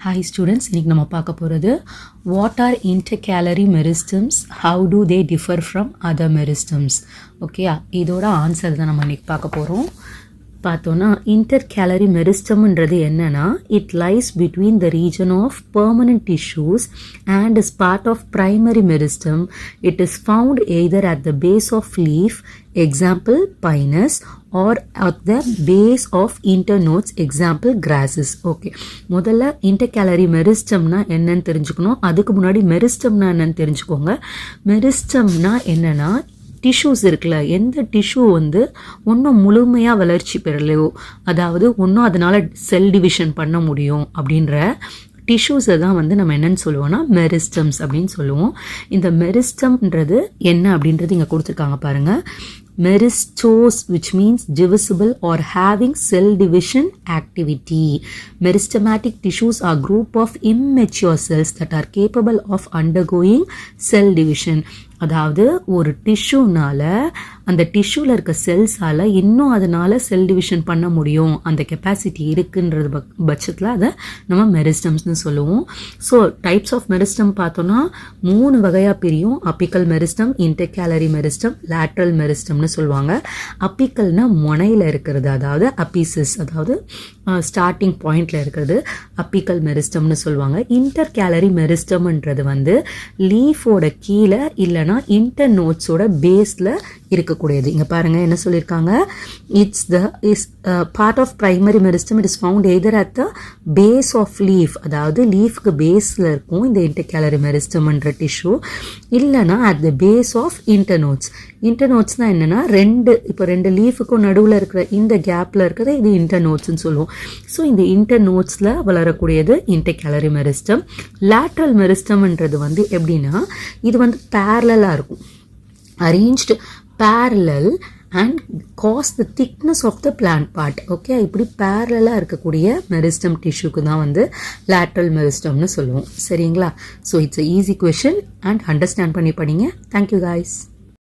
Hi students, இன்னைக்கு நம்ம பார்க்க போகிறது what are intercalary meristems, how do they differ from other meristems. Okay, இதோட ஆன்சர் தான் நம்ம இன்னைக்கு பார்க்க போகிறோம். பார்த்தோன்னா intercalary meristemன்றது என்னன்னா it lies between the region of permanent tissues and is part of primary meristem. It is found either at the base of leaf, example pinus, or at the base of internodes, example grasses. Okay, முதல்ல intercalary meristemனா என்னன்னு தெரிஞ்சுக்கணும். அதுக்கு முன்னாடி meristemனா என்னன்னு தெரிஞ்சுக்கோங்க. meristemனா என்னன்னா tissues இருக்குல்ல, எந்த டிஷ்யூ ஒன்றும் முழுமையாக வளர்ச்சி பெறலையோ, அதாவது ஒன்றும் அதனால் செல் டிவிஷன் பண்ண முடியும் அப்படின்ற டிஷ்யூஸை தான் நம்ம என்னன்னு சொல்லுவோம்னா மெரிஸ்டம்ஸ் அப்படின்னு சொல்லுவோம். இந்த மெரிஸ்டம்ன்றது என்ன அப்படின்றது இங்கே கொடுத்துருக்காங்க பாருங்கள். Meristose, which means divisible or having cell division activity. Meristematic tissues are group of immature cells that are capable of undergoing cell division. அதாவது ஒரு டிஷ்யூனால அந்த டிஷ்யூவில் இருக்க செல்ஸால் இன்னும் அதனால் செல் டிவிஷன் பண்ண முடியும், அந்த கெப்பாசிட்டி இருக்குன்றது பட்சத்தில் அதை நம்ம மெரிஸ்டம்ஸ்னு சொல்லுவோம். ஸோ டைப்ஸ் ஆஃப் மெரிஸ்டம் பார்த்தோன்னா 3 வகையாக பிரியும். Apical meristem, intercalary meristem, lateral மெரிஸ்டம்னு சொல்லுவாங்க. அப்பிக்கல்னா முனையில் இருக்கிறது, அதாவது அப்பிசிஸ், அதாவது ஸ்டார்டிங் பாயிண்டில் இருக்கிறது அப்பிக்கல் மெரிஸ்டம்னு சொல்லுவாங்க. இன்டர்கேலரி மெரிஸ்டம்ன்றது லீஃபோட கீழே இல்லைனா இன்டர்நோட்ஸோட பேஸில் இருக்கக்கூடியது. இங்கே பாருங்கள் என்ன சொல்லியிருக்காங்க. Is part of primary meristem. It is found either at the base of leaf, அதாவது லீஃப்க்கு பேஸில் இருக்கும் இந்த இன்டர்கேலரி மெரிஸ்டம்ன்ற டிஷ்யூ, இல்லைனா at the base of internodes. இன்டர்நோட்ஸ்னால் என்னென்னா இப்போ ரெண்டு லீஃபுக்கும் நடுவில் இருக்கிற இந்த கேப்பில் இருக்கிறத இது இன்டர்நோட்ஸ்ன்னு சொல்லுவோம். ஸோ இந்த இன்டர்நோட்ஸில் வளரக்கூடியது இன்டர்கேலரி மெரிஸ்டம். லேட்ரல் மெரிஸ்டம்ன்றது எப்படின்னா இது பேரலாக இருக்கும், arranged parallel and cause the thickness of the plant part. Okay, இப்படி பேரலாக இருக்கக்கூடிய மெரிஸ்டம் டிஷ்யூக்கு தான் lateral மெரிஸ்டம்னு சொல்லுவோம். சரிங்களா? So it's a easy question and understand பண்ணி படிங்க. Thank you guys.